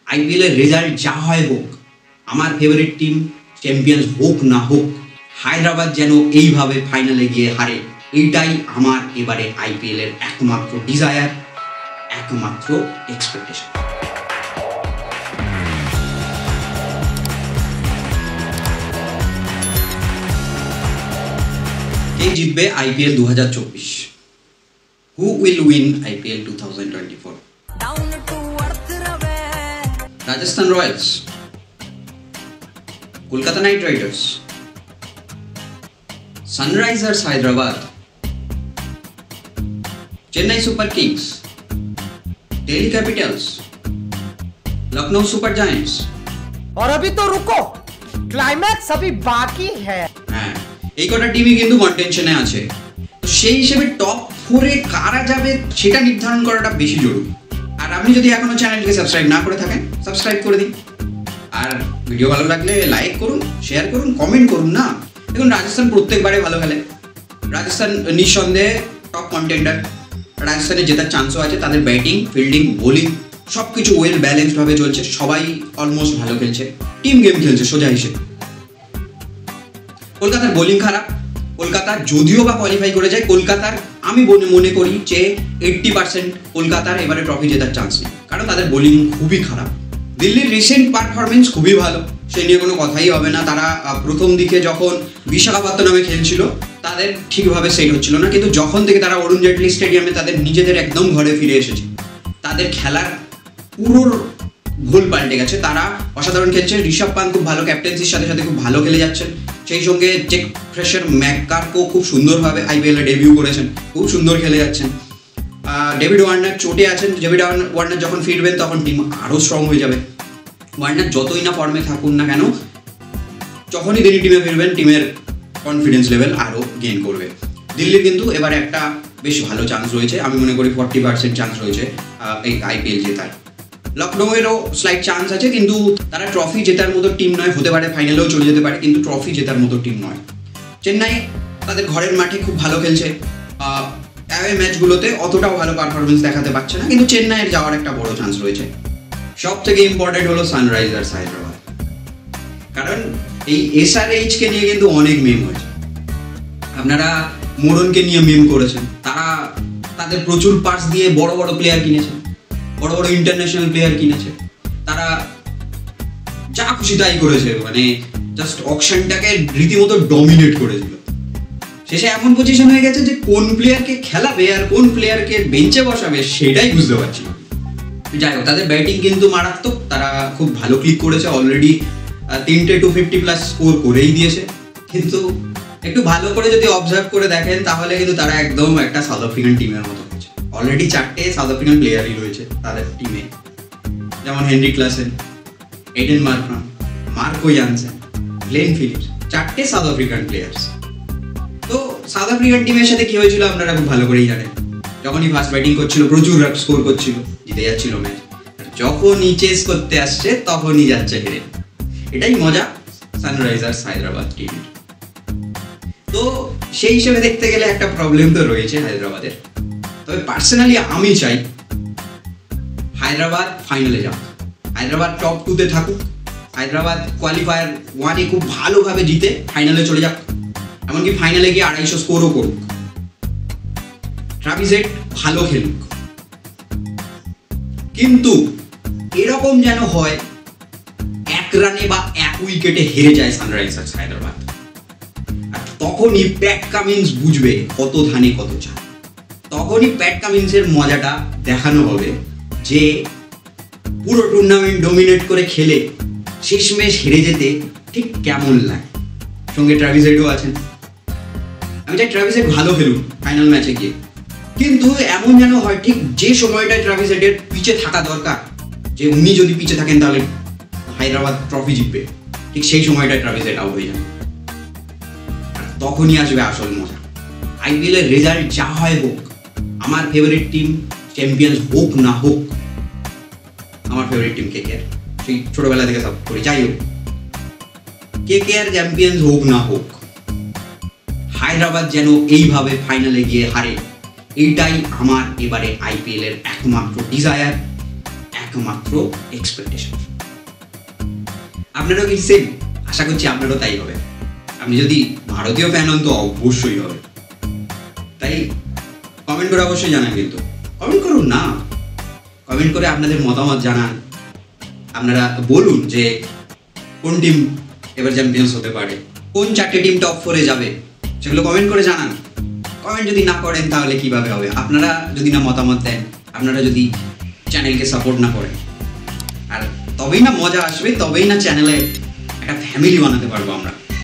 IPL এর result যা হয় হোক, আমার ফেভারিট টিম চ্যাম্পিয়ন্স হোক না হোক, হায়দ্রাবাদ যেন এইভাবে ফাইনালে গিয়ে হারে, এইটাই আমার এবারে আইপিএল এর একমাত্র ডিজায়ার, একমাত্র এক্সপেকটেশন। কে জিতবে IPL 2024? Who will win IPL 2024? Rajasthan Royals, Kolkata night Riders, Sunrisers Hyderabad, Chennai super Kings, Delhi Capitals, Lucknow super giants. और अभी तो रुको, क्लाइमैक्स अभी बाकी है। হ্যাঁ, এই কটা টিমই কিন্তু কন্টেনশনে আছে। তো সেই হিসেবে টপ 4 এ কারা যাবে সেটা নির্ধারণ করাটা বেশি জরুরি। আর আপনি যদি এখনো চ্যানেলটিকে সাবস্ক্রাইব না করে থাকেন, সাবস্ক্রাইব করে দিন। আর ভিডিও ভালো লাগলে লাইক করুন, শেয়ার করুন, কমেন্ট করুন না। দেখুন, রাজস্থান প্রত্যেকবারে ভালো খেলে। রাজস্থান নিঃসন্দেহে টপ কন্টেন্ডার। রাজস্থানের জেতার চান্সও আছে। তাদের ব্যাটিং, ফিল্ডিং, বোলিং সব কিছু ওয়েল ব্যালেন্সডভাবে চলছে। সবাই অলমোস্ট ভালো খেলছে, টিম গেম খেলছে সোজা হিসেবে। কলকাতার বোলিং খারাপ। কলকাতা যদিও বা কোয়ালিফাই করে যায়, কলকাতার আমি মনে করি যে 80% কলকাতার এবারে ট্রফি জেতার চান্স নেই, কারণ তাদের বোলিং খুবই খারাপ। দিল্লির রিসেন্ট পারফরমেন্স খুবই ভালো, সে নিয়ে কোনো কথাই হবে না। তারা প্রথম দিকে যখন বিশাখাপত্তনমে খেলছিল তাদের ঠিকভাবে সেট হচ্ছিল না, কিন্তু যখন থেকে তারা অরুণ জেটলি স্টেডিয়ামে তাদের নিজেদের একদম ঘরে ফিরে এসেছে, তাদের খেলার পুরো ভুল পাল্টে গেছে। তারা অসাধারণ খেলছে। ঋষভ পান্ত খুব ভালো ক্যাপ্টেন্সির সাথে সাথে খুব ভালো খেলে যাচ্ছেন। সেই সঙ্গে চেক ফ্রেশার ম্যাককার্কও খুব সুন্দরভাবে আইপিএলে ডেবিউ করেছেন, খুব সুন্দর খেলে যাচ্ছেন। ডেভিড ওয়ার্নার চোটে আছেন। ডেভিড ওয়ার্নার যখন ফিরবেন তখন টিম আরও স্ট্রং হয়ে যাবে। ওয়ার্নার যতই না ফর্মে থাকুন না কেন, যখনই তিনি টিমে ফিরবেন টিমের কনফিডেন্স লেভেল আরও গেইন করবে। দিল্লির কিন্তু এবারে একটা বেশ ভালো চান্স রয়েছে, আমি মনে করি 40% চান্স রয়েছে এই আইপিএল জেতার। লখনৌয়েরও স্লাইট চান্স আছে, কিন্তু তারা ট্রফি জেতার মতো টিম নয়। হতে পারে ফাইনালেও চলে যেতে পারে, কিন্তু ট্রফি জেতার মতো টিম নয়। চেন্নাই তাদের ঘরের মাঠে খুব ভালো খেলছে। অ্যাওয়ে ম্যাচগুলোতে অতটাও ভালো পারফরমেন্স দেখাতে পারছে না, কিন্তু চেন্নাইয়ের যাওয়ার একটা বড় চান্স রয়েছে। সব থেকে ইম্পর্টেন্ট হলো সানরাইজার্স হায়দ্রাবাদ, কারণ এই SRH-কে নিয়ে কিন্তু অনেক মিম হয়েছে। আপনারা মোড়নকে নিয়ে মিম করেছেন। তারা তাদের প্রচুর পার্স দিয়ে বড় বড় প্লেয়ার কিনেছে, বড় বড় ইন্টারন্যাশনাল প্লেয়ার কিনেছে। তারা যা খুশি তাই করেছে, মানে জাস্ট অকশনটাকে রীতিমতো ডমিনেট করেছিল। শেষে এমন পজিশন হয়ে গেছে যে কোন প্লেয়ারকে খেলাবে আর কোন প্লেয়ারকে বেঞ্চে বসাবে সেটাই বুঝতে পারছি না। যাই হোক, তাদের ব্যাটিং কিন্তু মারাত্মক। তারা খুব ভালো ক্লিক করেছে, অলরেডি 3টে 250+ স্কোর করেই দিয়েছে। কিন্তু একটু ভালো করে যদি অবজার্ভ করে দেখেন তাহলে কিন্তু তারা একদম একটা সাউথ আফ্রিকান টিমের মতো হয়েছে। অলরেডি 4টে সাউথ আফ্রিকান প্লেয়ারই রয়েছে তাদের টিমে, যেমন Henry Klaasen, Aiden Markram, Marco Jansen, Glenn Phillips, 4টে সাউথ আফ্রিকান প্লেয়ার্স। তো সাউথ আফ্রিকান টিমের সাথে কি হয়েছিল আপনারা খুব ভালো করেই জানেন। যখনই ফার্স্ট ব্যাটিং করছিল প্রচুর রান স্কোর করছিল, জিতে যাচ্ছিল ম্যাচ। যখনই চেস করতে আসছে তখনই যাচ্ছে হেরে। এটাই মজা সানরাইজার্স হায়দ্রাবাদ টিম। তো সেই হিসেবে দেখতে গেলে একটা প্রবলেম তো রয়েছে হায়দ্রাবাদের। তবে পার্সোনালি আমি চাই হায়দ্রাবাদ ফাইনালে যাক, হায়দ্রাবাদ টপ 2-তে থাকুক, হায়দ্রাবাদ কোয়ালিফায়ার 1-এ খুব ভালোভাবে জিতে ফাইনালে চলে যাক, এমনকি ফাইনালে গিয়ে 250 স্কোরও করুক। ট্রাভিস হেড ভালো খেলুক, কিন্তু এরকম যেন হয় 1 রানে বা 1 উইকেটে হেরে যায় সানরাইজার্স হায়দ্রাবাদ। আর তখনই প্যাট কামিন্স বুঝবে কত ধানে কত চাল। তখনই প্যাট কামিন্সের মজাটা দেখানো হবে যে পুরো টুর্নামেন্ট ডোমিনেট করে খেলে শেষমেশ হেরে যেতে ঠিক কেমন লাগে। সঙ্গে ট্রাভিস হেডও আছেন। আমি চাই ট্রাভিস হেড ভালো খেলুন ফাইনাল ম্যাচে গিয়ে, কিন্তু এমন যেন হয় ঠিক যে সময়টায় ট্রাভিস হেডের পিছে থাকা দরকার, যে উনি যদি পিছে থাকেন তাহলে হায়দ্রাবাদ ট্রফি জিতবে, ঠিক সেই সময়টায় ট্রাভিস হেড আউট হয়ে যাবে। তখনই আসবে আসল মজা। আইপিএল এর রেজাল্ট যা হয় হোক, আমার ফেভারিট টিম চ্যাম্পিয়ন্স হোক না হোক, আমার ফেভারিট টিম KKR, সেই ছোটবেলা থেকে সাপোর্ট করি। যাই হোক, KKR চ্যাম্পিয়ন্স হোক না হোক, হায়দ্রাবাদ যেন এইভাবে ফাইনালে গিয়ে হারে, এইটাই আমার এবারে আইপিএল এর একমাত্র ডিজায়ার, একমাত্র একমাত্র এক্সপেকটেশন। আপনারও কি সেম? আশা করছি আপনারও তাই হবে। আপনি যদি ভারতীয় ফ্যান হন তো অবশ্যই হবে। তাই কমেন্ট করে অবশ্যই জানান, কিন্তু কমেন্ট করুন না, কমেন্ট করে আপনাদের মতামত জানান। আপনারা বলুন যে কোন টিম এবার চ্যাম্পিয়ন্স হতে পারে, কোন 4টে টিম টপ 4-এ যাবে, সেগুলো কমেন্ট করে জানান। কমেন্ট যদি না করেন তাহলে কিভাবে হবে? আপনারা যদি না মতামত দেন, আপনারা যদি চ্যানেলকে সাপোর্ট না করেন, আর তবেই না মজা আসবে, তবেই না চ্যানেলে একটা ফ্যামিলি বানাতে পারবো আমরা।